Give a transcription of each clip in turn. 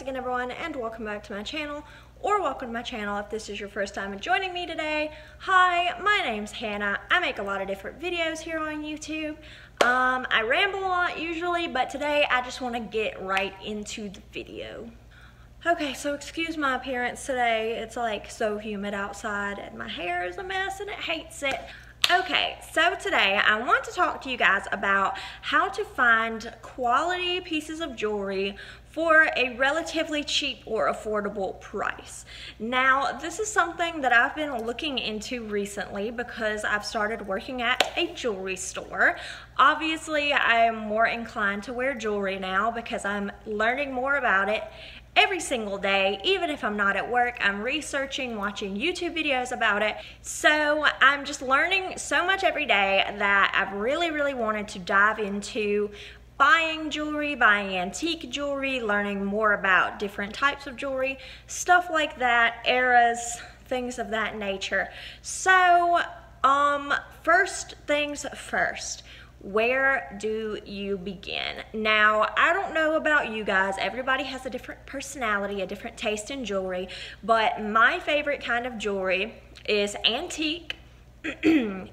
again, everyone, and welcome back to my channel, or welcome to my channel if this is your first time joining me today. Hi, my name's Hannah. I make a lot of different videos here on YouTube. I ramble a lot usually, but today I just want to get right into the video. Okay, so excuse my appearance today. It's like so humid outside and my hair is a mess and it hates it. Okay, so today I want to talk to you guys about how to find quality pieces of jewelry for a relatively cheap or affordable price. Now, this is something that I've been looking into recently because I've started working at a jewelry store. Obviously, I am more inclined to wear jewelry now because I'm learning more about it every single day. Even if I'm not at work, I'm researching, watching YouTube videos about it. So I'm just learning so much every day that I've really wanted to dive into buying jewelry, buying antique jewelry, learning more about different types of jewelry, stuff like that, eras, things of that nature. So, first things first. Where do you begin? Now, I don't know about you guys. Everybody has a different personality, a different taste in jewelry, but my favorite kind of jewelry is antique,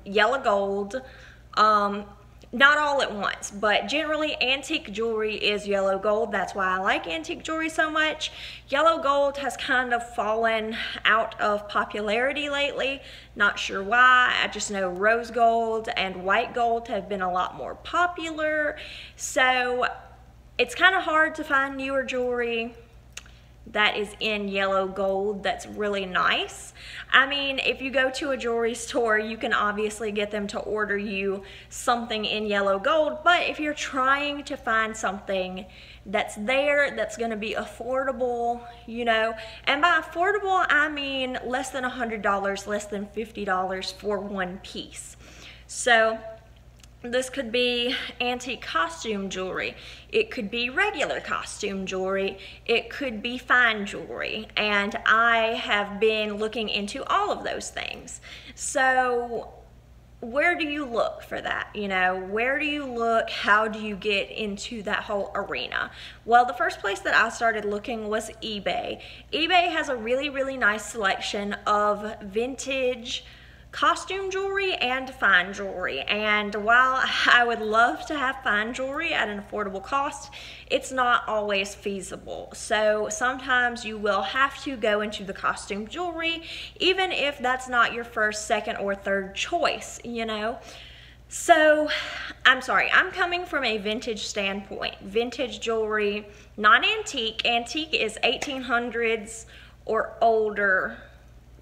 yellow gold, not all at once, but generally antique jewelry is yellow gold. That's why I like antique jewelry so much. Yellow gold has kind of fallen out of popularity lately. Not sure why. I just know rose gold and white gold have been a lot more popular. So it's kind of hard to find newer jewelry that is in yellow gold that's really nice. I mean, if you go to a jewelry store, you can obviously get them to order you something in yellow gold, but if you're trying to find something that's there, that's gonna be affordable, you know, and by affordable, I mean less than $100, less than $50 for one piece. So this could be antique costume jewelry. It could be regular costume jewelry. It could be fine jewelry. And I have been looking into all of those things. So where do you look for that? You know, where do you look? How do you get into that whole arena? Well, the first place that I started looking was eBay. eBay has a really nice selection of vintage costume jewelry and fine jewelry, and while I would love to have fine jewelry at an affordable cost, it's not always feasible. So sometimes you will have to go into the costume jewelry, even if that's not your first, second, or third choice, you know. So I'm sorry, I'm coming from a vintage standpoint. Vintage jewelry, not antique. Antique is 1800s or older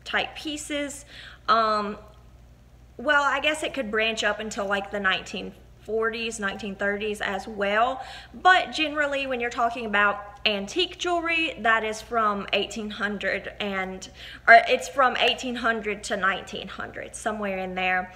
type pieces. Well, I guess it could branch up until like the 1940s, 1930s as well. But generally, when you're talking about antique jewelry, that is from 1800 or it's from 1800 to 1900, somewhere in there.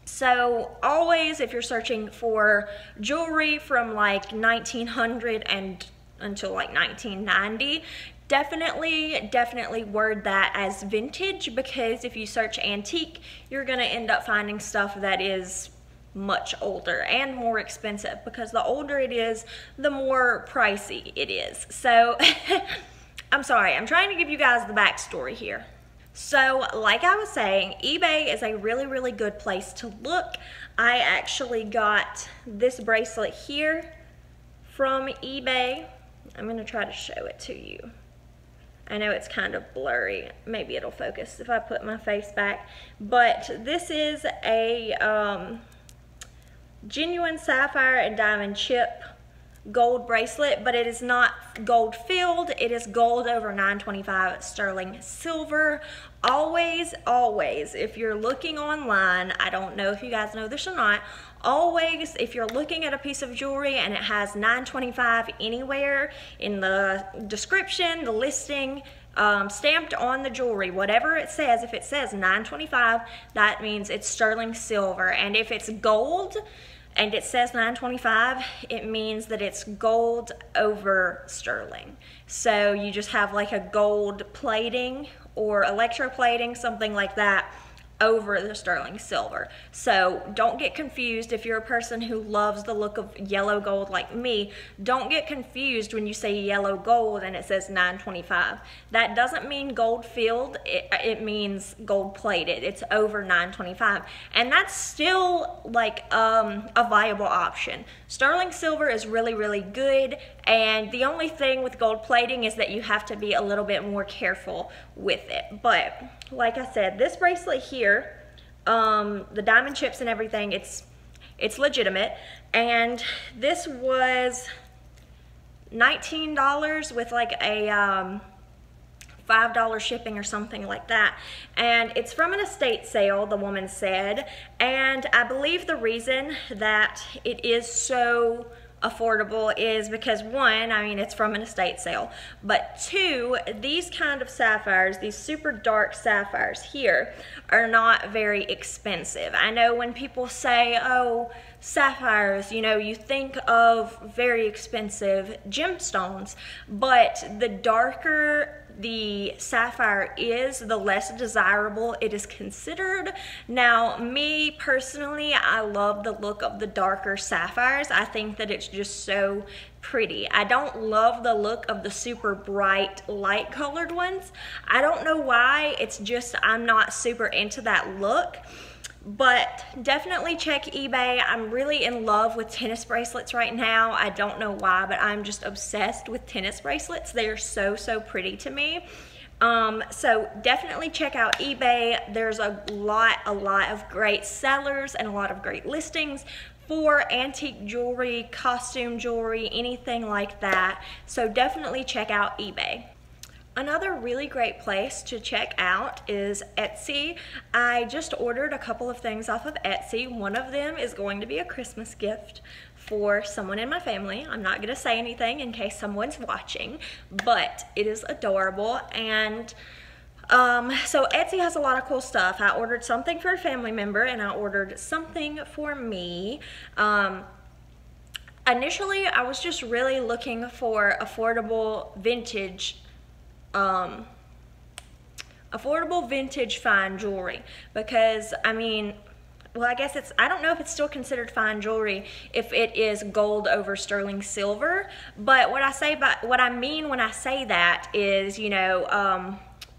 So always, if you're searching for jewelry from like 1900 and until like 1990, definitely word that as vintage, because if you search antique, you're gonna end up finding stuff that is much older and more expensive, because the older it is, the more pricey it is. So I'm sorry, I'm trying to give you guys the backstory here. So like I was saying, eBay is a really good place to look. I actually got this bracelet here from eBay. I'm gonna try to show it to you. I know it's kind of blurry. Maybe it'll focus if I put my face back. But this is a genuine sapphire and diamond chip gold bracelet, but it is not gold filled. It is gold over 925 sterling silver. Always, if you're looking online, I don't know if you guys know this or not, always, if you're looking at a piece of jewelry and it has 925 anywhere in the description, the listing, stamped on the jewelry, whatever it says, if it says 925, that means it's sterling silver. And if it's gold and it says 925, it means that it's gold over sterling. So you just have like a gold plating or electroplating, something like that, over the sterling silver. So don't get confused if you're a person who loves the look of yellow gold like me. Don't get confused when you say yellow gold and it says $9.25. That doesn't mean gold filled, it means gold plated. It's over $9.25, and that's still like a viable option. Sterling silver is really, really good, and the only thing with gold plating is that you have to be a little bit more careful with it. But like I said, this bracelet here, the diamond chips and everything, it's legitimate, and this was $19 with like a $5 shipping or something like that, and it's from an estate sale, the woman said. And I believe the reason that it is so affordable is because, one, I mean, it's from an estate sale, but two, these kind of sapphires, these super dark sapphires here, are not very expensive. I know when people say, oh, sapphires, you know, you think of very expensive gemstones, but the darker the sapphire is, the less desirable it is considered. Now, me personally, I love the look of the darker sapphires. I think that it's just so pretty. I don't love the look of the super bright light colored ones. I don't know why, it's just I'm not super into that look. But definitely check eBay. I'm really in love with tennis bracelets right now. I don't know why, but I'm just obsessed with tennis bracelets. They are so, so pretty to me. So definitely check out eBay. There's a lot of great sellers and a lot of great listings for antique jewelry, costume jewelry, anything like that. So definitely check out eBay. Another really great place to check out is Etsy. I just ordered a couple of things off of Etsy. One of them is going to be a Christmas gift for someone in my family. I'm not gonna say anything in case someone's watching, but it is adorable. And so Etsy has a lot of cool stuff. I ordered something for a family member and I ordered something for me. Initially, I was just really looking for affordable vintage fine jewelry, because I mean, well, I guess I don't know if it's still considered fine jewelry if it is gold over sterling silver, but what I mean when I say that is, you know,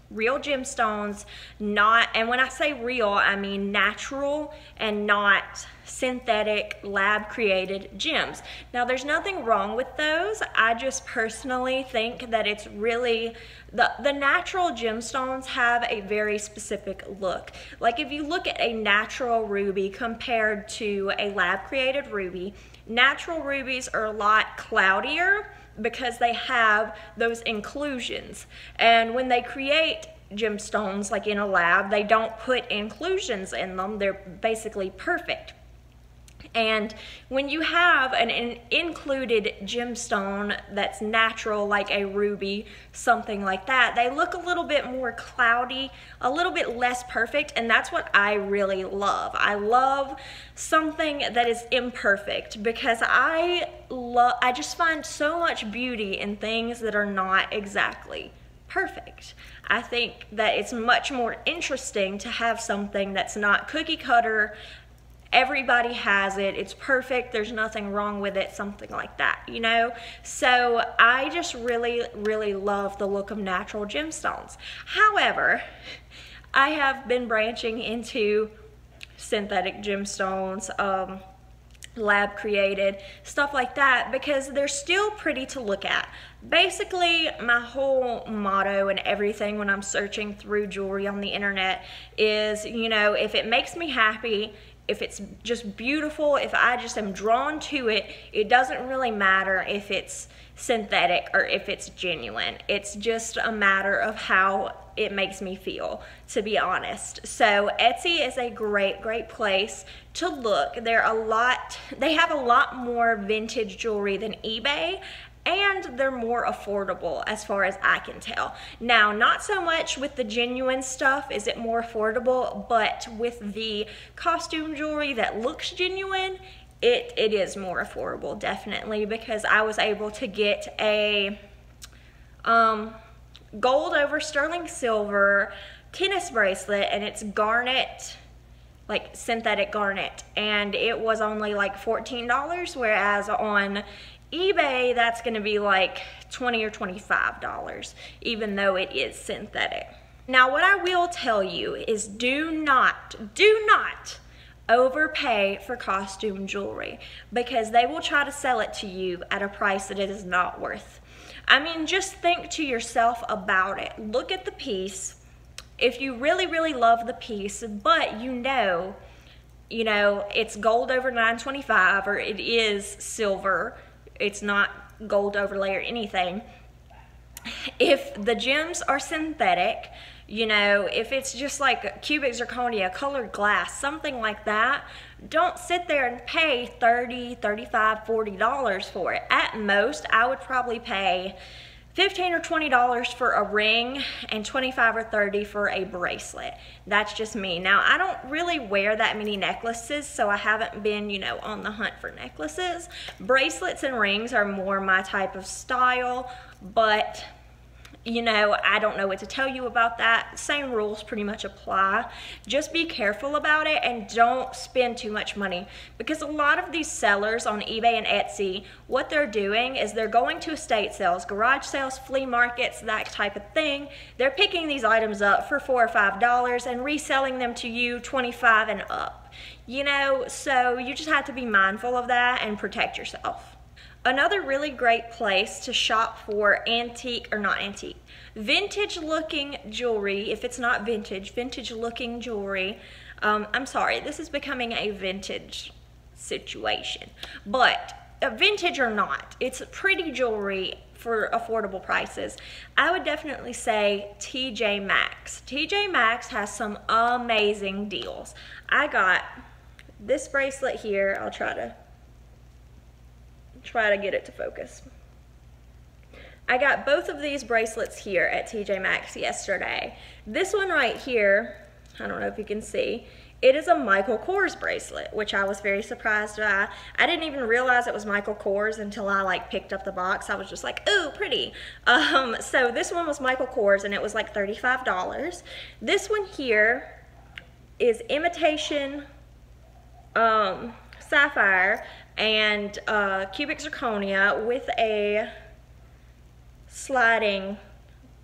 real gemstones, and when I say real, I mean natural and not synthetic lab created gems. Now, there's nothing wrong with those. I just personally think that it's really the natural gemstones have a very specific look. Like if you look at a natural ruby compared to a lab created ruby, natural rubies are a lot cloudier because they have those inclusions, and when they create gemstones like in a lab, they don't put inclusions in them. They're basically perfect. And when you have an included gemstone that's natural, like a ruby, something like that, they look a little bit more cloudy, a little bit less perfect, and that's what I really love. I love something that is imperfect because I just find so much beauty in things that are not exactly perfect. I think that it's much more interesting to have something that's not cookie cutter. Everybody has it, it's perfect, there's nothing wrong with it, something like that, you know? So I just really, really love the look of natural gemstones. However, I have been branching into synthetic gemstones, lab created, stuff like that, because they're still pretty to look at. Basically, my whole motto and everything when I'm searching through jewelry on the internet is, you know, if it makes me happy, if it's just beautiful, if I just am drawn to it, it doesn't really matter if it's synthetic or if it's genuine. It's just a matter of how it makes me feel, to be honest. So Etsy is a great, great place to look. They have a lot more vintage jewelry than eBay, and they're more affordable as far as I can tell. Now, not so much with the genuine stuff is it more affordable, but with the costume jewelry that looks genuine, it is more affordable, definitely, because I was able to get a gold over sterling silver tennis bracelet, and it's garnet like synthetic garnet, and it was only like $14, whereas on eBay that's going to be like $20 or $25, even though it is synthetic. Now what I will tell you is do not overpay for costume jewelry, because they will try to sell it to you at a price that it is not worth. I mean, just think to yourself about it. Look at the piece. If you really love the piece, but you know it's gold over 925, or it is silver, it's not gold overlay or anything. If the gems are synthetic, if it's just like cubic zirconia, colored glass, something like that, don't sit there and pay $30, $35, $40 for it. At most, I would probably pay $15 or $20 for a ring and $25 or $30 for a bracelet. That's just me. Now, I don't really wear that many necklaces, so I haven't been, on the hunt for necklaces. Bracelets and rings are more my type of style, but I don't know what to tell you about that. Same rules pretty much apply. Just be careful about it and don't spend too much money, because a lot of these sellers on eBay and Etsy, what they're doing is they're going to estate sales, garage sales, flea markets, that type of thing. They're picking these items up for $4 or $5 and reselling them to you $25 and up. So you just have to be mindful of that and protect yourself. Another really great place to shop for vintage looking jewelry, if it's not vintage looking jewelry. I'm sorry, this is becoming a vintage situation, but vintage or not, it's pretty jewelry for affordable prices. I would definitely say TJ Maxx. TJ Maxx has some amazing deals. I got this bracelet here. I'll try to get it to focus. I got both of these bracelets here at TJ Maxx yesterday. This one right here, I don't know if you can see, it is a Michael Kors bracelet, which I was very surprised by. I didn't even realize it was Michael Kors until I picked up the box. I was just like, ooh, pretty. So this one was Michael Kors and it was like $35. This one here is imitation sapphire and cubic zirconia with a sliding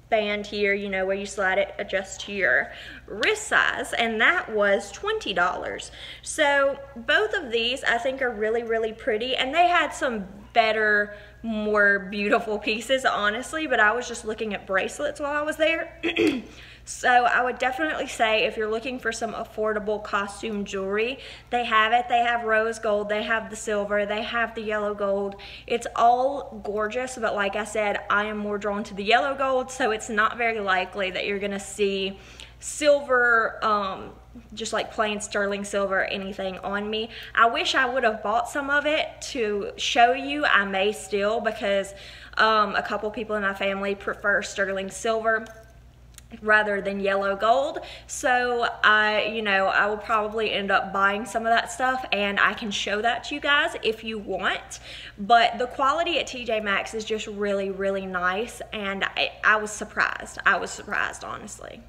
band here, where you slide it, adjust to your wrist size, and that was $20. So both of these I think are really pretty, and they had some better, more beautiful pieces, honestly, but I was just looking at bracelets while I was there. So I would definitely say if you're looking for some affordable costume jewelry, they have it. They have rose gold, they have the silver, they have the yellow gold. It's all gorgeous, but like I said, I am more drawn to the yellow gold, so it's not very likely that you're gonna see silver, just like plain sterling silver or anything on me. I wish I would have bought some of it to show you. I may still, because a couple people in my family prefer sterling silver rather than yellow gold, so I will probably end up buying some of that stuff, and I can show that to you guys if you want. But the quality at TJ Maxx is just really nice, and I was surprised. Honestly.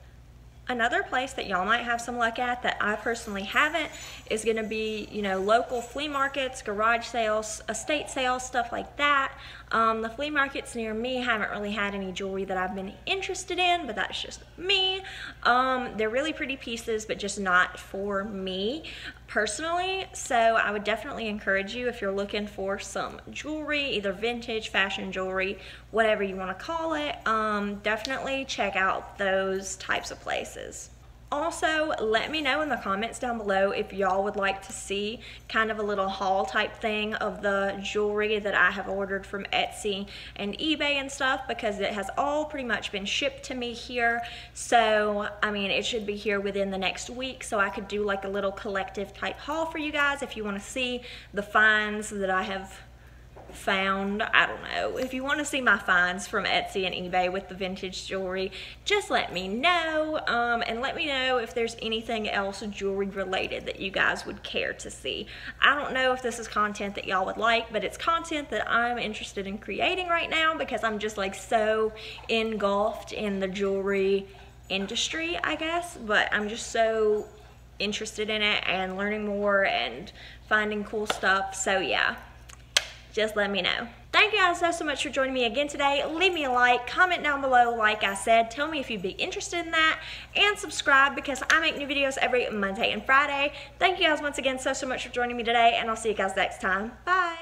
Another place that y'all might have some luck at that I personally haven't is going to be, local flea markets, garage sales, estate sales, stuff like that. The flea markets near me haven't really had any jewelry that I've been interested in, but that's just me. They're really pretty pieces, but just not for me personally. So I would definitely encourage you, if you're looking for some jewelry, either vintage, fashion jewelry, whatever you want to call it, definitely check out those types of places. Also, let me know in the comments down below if y'all would like to see kind of a little haul type thing of the jewelry that I have ordered from Etsy and eBay and stuff, because it has all pretty much been shipped to me here. So, I mean, it should be here within the next week, so I could do like a little collective type haul for you guys if you want to see the finds that I have found. I don't know, if you want to see my finds from Etsy and eBay with the vintage jewelry, just let me know, and let me know if there's anything else jewelry related that you guys would care to see. I don't know if this is content that y'all would like, but it's content that I'm interested in creating right now, because I'm just like so engulfed in the jewelry industry, I guess, but I'm just so interested in it and learning more and finding cool stuff. So yeah, just let me know. Thank you guys so much for joining me again today. Leave me a like, comment down below like I said, tell me if you'd be interested in that, and subscribe because I make new videos every Monday and Friday. Thank you guys once again so much for joining me today, and I'll see you guys next time. Bye.